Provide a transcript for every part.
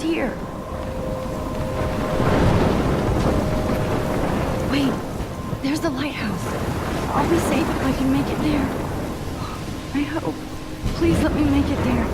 here. Wait, there's the lighthouse. I'll be safe if I can make it there. I hope. Please let me make it there.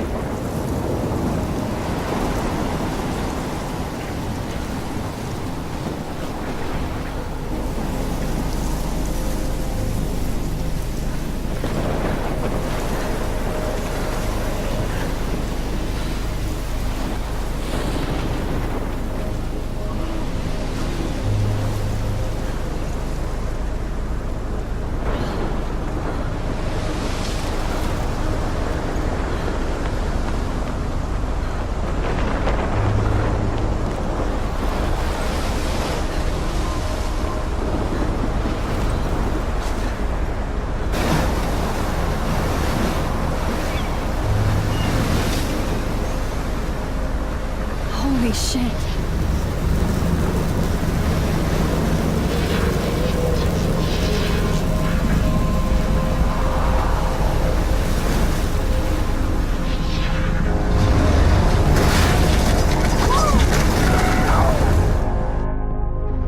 Holy shit.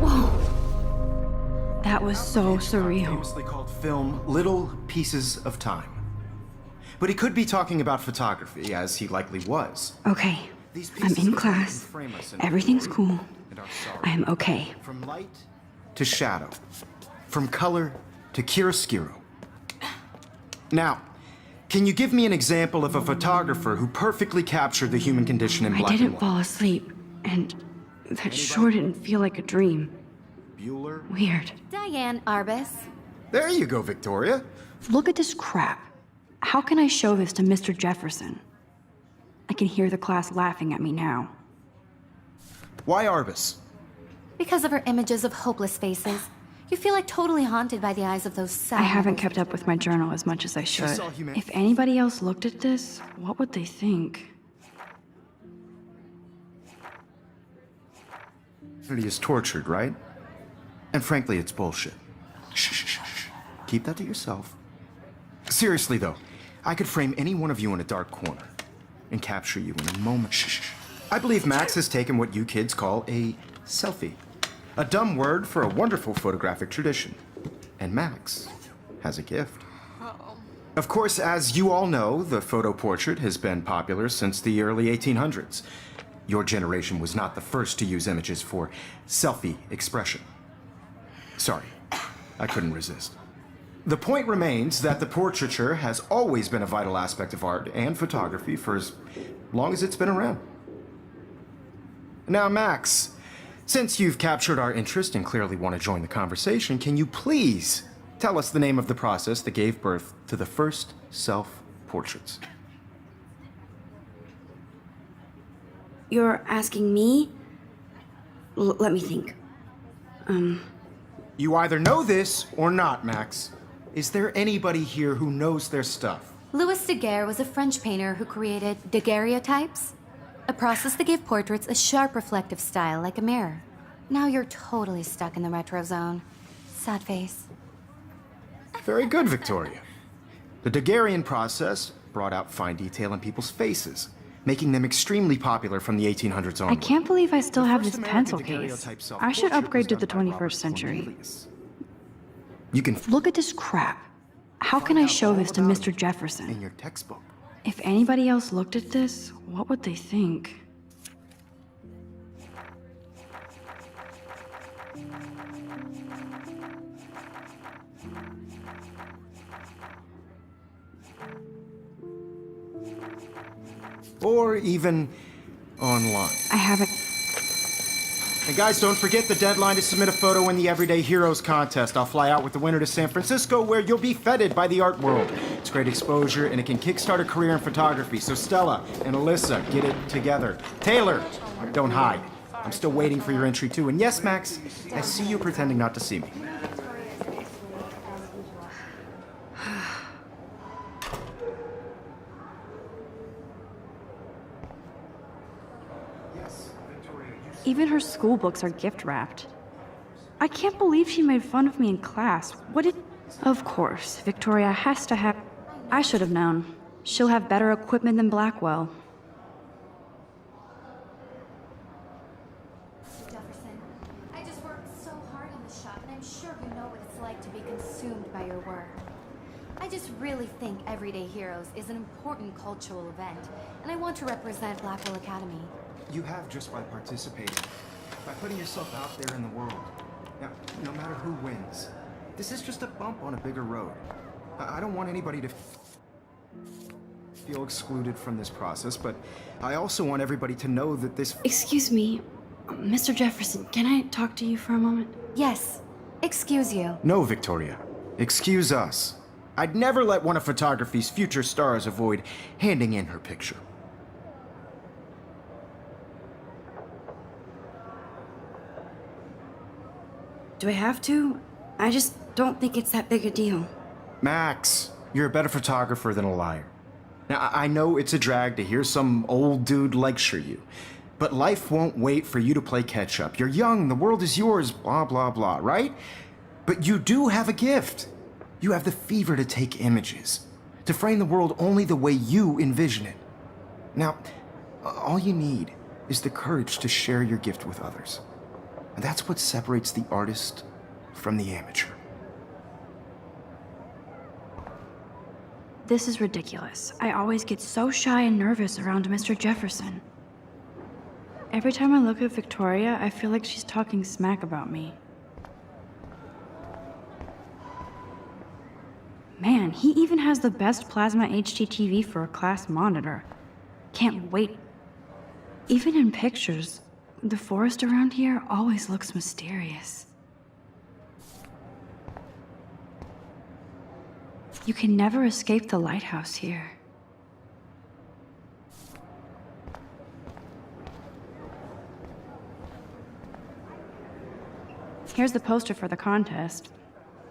Whoa. That was so surreal. Famously called film Little Pieces of Time. But he could be talking about photography, as he likely was. Okay. I'm in class. Everything's cool. I am okay. From light to shadow. From color to chiaroscuro. Now, can you give me an example of a photographer who perfectly captured the human condition in black and white? I didn't fall asleep, and that sure didn't feel like a dream. Bueller? Weird. Diane Arbus. There you go, Victoria. Look at this crap. How can I show this to Mr. Jefferson? I can hear the class laughing at me now. Why Arbus? Because of her images of hopeless faces. You feel like totally haunted by the eyes of those sad... I haven't kept up with my journal as much as I should. If anybody else looked at this, what would they think? Humanity is tortured, right? And frankly, it's bullshit. Shh, shh, shh, shh. Keep that to yourself. Seriously, though, I could frame any one of you in a dark corner and capture you in a moment. Shh, shh, shh. I believe Max has taken what you kids call a selfie. A dumb word for a wonderful photographic tradition. And Max has a gift. Of course, as you all know, the photo portrait has been popular since the early 1800s. Your generation was not the first to use images for selfie expression. Sorry, I couldn't resist. The point remains that the portraiture has always been a vital aspect of art and photography for as long as it's been around. Now, Max, since you've captured our interest and clearly want to join the conversation, can you please tell us the name of the process that gave birth to the first self-portraits? You're asking me? Let me think. You either know this or not, Max. Is there anybody here who knows their stuff? Louis Daguerre was a French painter who created daguerreotypes, a process that gave portraits a sharp reflective style like a mirror. Now you're totally stuck in the retro zone. Sad face. Very good, Victoria. The Daguerrean process brought out fine detail in people's faces, making them extremely popular from the 1800s on. I can't believe I still have this pencil case. I should upgrade to the 21st century. You can Look at this crap. How can I show this to Mr. Jefferson? in your textbook. If anybody else looked at this, what would they think? Or even online. I haven't... And guys, don't forget the deadline to submit a photo in the Everyday Heroes contest. I'll fly out with the winner to San Francisco, where you'll be feted by the art world. It's great exposure, and it can kickstart a career in photography. So Stella and Alyssa, get it together. Taylor, don't hide. I'm still waiting for your entry too. And yes, Max, I see you pretending not to see me. Even her school books are gift-wrapped. I can't believe she made fun of me in class. What did... Of course, Victoria has to have... I should have known. She'll have better equipment than Blackwell. like to be consumed by your work. I just really think Everyday Heroes is an important cultural event, and I want to represent Blackwell Academy. You have just by participating, by putting yourself out there in the world. Now, no matter who wins, this is just a bump on a bigger road. I don't want anybody to feel excluded from this process, but I also want everybody to know that this... Excuse me, Mr. Jefferson, can I talk to you for a moment? Yes, excuse you. No, Victoria. Excuse us. I'd never let one of photography's future stars avoid handing in her picture. Do I have to? I just don't think it's that big a deal. Max, you're a better photographer than a liar. Now, I know it's a drag to hear some old dude lecture you, but life won't wait for you to play catch-up. You're young, the world is yours, blah, blah, blah, right? But you do have a gift. You have the fever to take images, to frame the world only the way you envision it. Now, all you need is the courage to share your gift with others. And that's what separates the artist from the amateur. This is ridiculous. I always get so shy and nervous around Mr. Jefferson. Every time I look at Victoria, I feel like she's talking smack about me. Man, he even has the best plasma HDTV for a class monitor. Can't wait. Even in pictures, the forest around here always looks mysterious. You can never escape the lighthouse here. Here's the poster for the contest.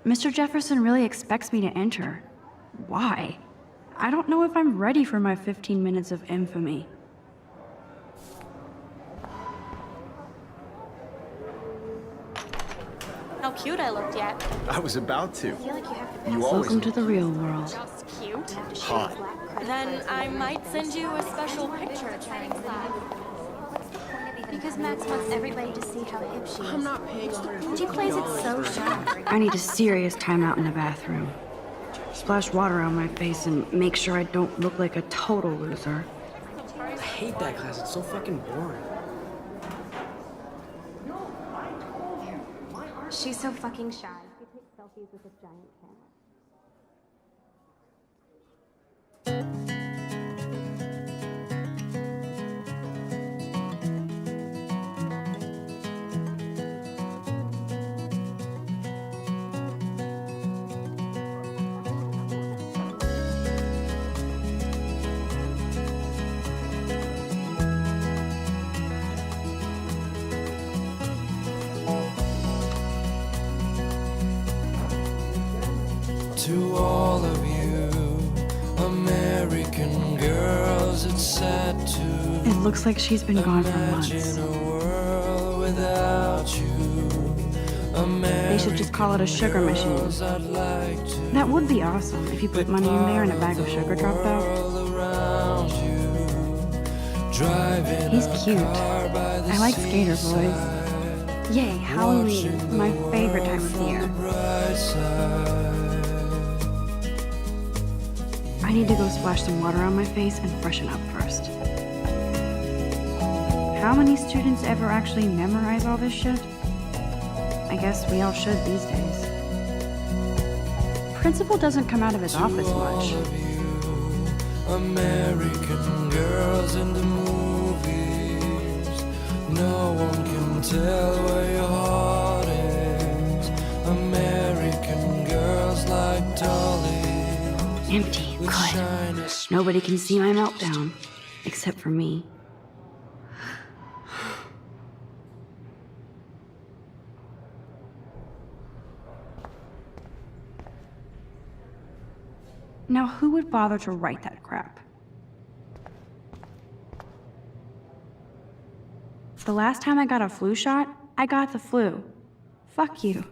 Mr. Jefferson really expects me to enter. Why? I don't know if I'm ready for my 15 minutes of infamy. How cute I looked yet. I was about to. I feel like you have to You always... Welcome to the real world. just cute. Hot. Then I might send you a special picture. Because Max wants everybody to see how hip she is. I'm not paying $150. She plays it so sharp. I need a serious timeout in the bathroom. Splash water on my face and make sure I don't look like a total loser. I hate that class. It's so fucking boring. She's so fucking shy. She takes selfies with a giant camera. To all of you American girls, it's sad to It looks like she's been gone for months. imagine a world without you. They should just call it a sugar machine. I'd like to That would be awesome if you put money in there and a bag of sugar dropped out. all around you. Driving He's a cute. car by the I like skater boys. seaside, Yay, Halloween, my favorite time of the year. bright side. I need to go splash some water on my face and freshen up first. How many students ever actually memorize all this shit? I guess we all should these days. Principal doesn't come out of his office much. American girls in the movies. No one can tell where your heart is. American girls like dollies. Empty. with shiny Good. Nobody can see my meltdown. Except for me. Now, who would bother to write that crap? The last time I got a flu shot, I got the flu. Fuck you.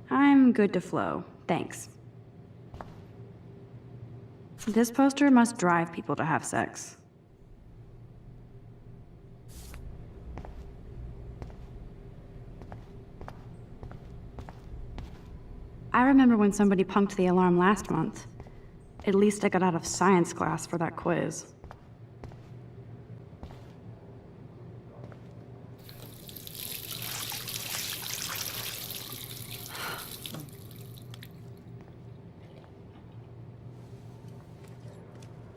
I'm good to flow, thanks. This poster must drive people to have sex. I remember when somebody punked the alarm last month. At least I got out of science class for that quiz.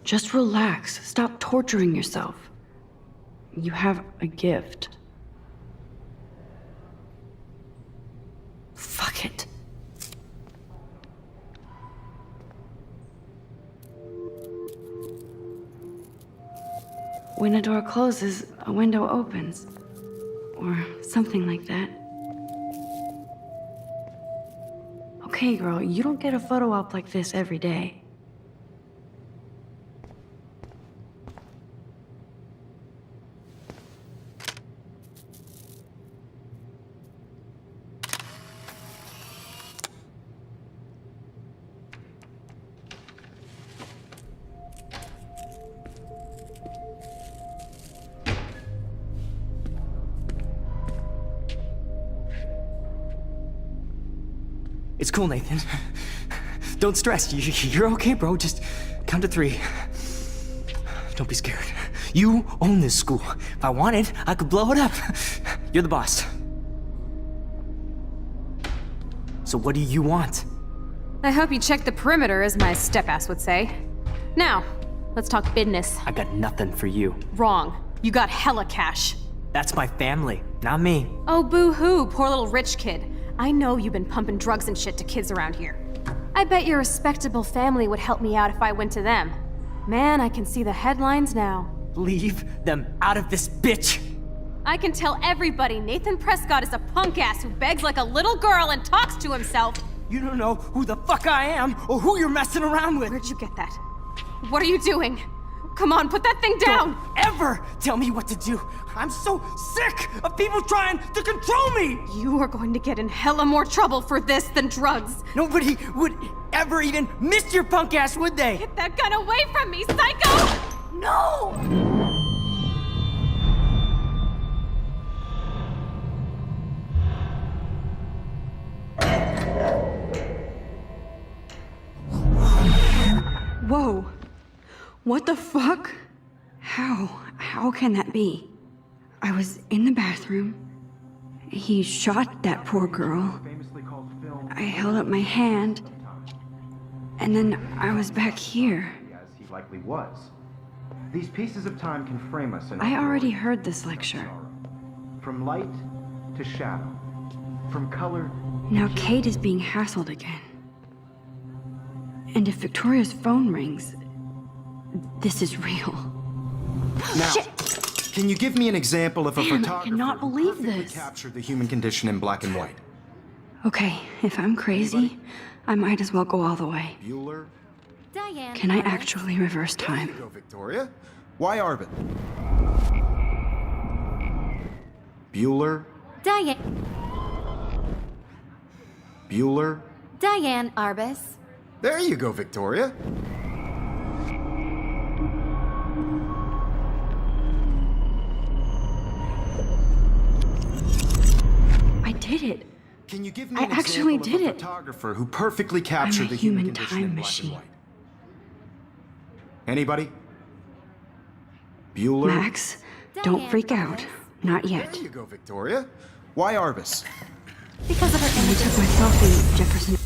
Just relax. Stop torturing yourself. You have a gift. Fuck it. When a door closes, a window opens. Or something like that. Okay, girl, you don't get a photo op like this every day. It's cool, Nathan. Don't stress. You're okay, bro. Just count to 3. Don't be scared. You own this school. If I wanted, I could blow it up. You're the boss. So what do you want? I hope you checked the perimeter, as my step-ass would say. Now, let's talk business. I got nothing for you. Wrong. You got hella cash. That's my family, not me. Oh, boo-hoo, poor little rich kid. I know you've been pumping drugs and shit to kids around here. I bet your respectable family would help me out if I went to them. Man, I can see the headlines now. Leave them out of this bitch! I can tell everybody Nathan Prescott is a punk ass who begs like a little girl and talks to himself. You don't know who the fuck I am or who you're messing around with. Where'd you get that? What are you doing? Come on, put that thing down! Don't ever tell me what to do. I'm so sick of people trying to control me. You are going to get in hella more trouble for this than drugs. Nobody would ever even miss your punk ass, would they? Get that gun away from me, psycho! No! Whoa. What the fuck? How can that be? I was in the bathroom. He shot that poor girl. I held up my hand. And then I was back here. As he likely was. These pieces of time can frame us in I already heard this lecture. From light to shadow. From color. Now Kate is being hassled again. And if Victoria's phone rings, this is real. Now, can you give me an example of a Man, I photographer cannot who believe perfectly this. captured the human condition in black and white? Okay, if I'm crazy, I might as well go all the way. Bueller? Diane. Can I Arbus. actually reverse There time? you go, Victoria. Why Arbit? Bueller? Diane. Bueller? Diane Arbus. There you go, Victoria. I did it. Can you give me I an actually example did of a it. photographer who perfectly captured the human condition time in black machine. and white? Anybody? Bueller? Max, don't Diane freak out. Arbus. Not yet. There you go, Victoria. Why Arbus? Because of her I images. took my selfie, Jefferson.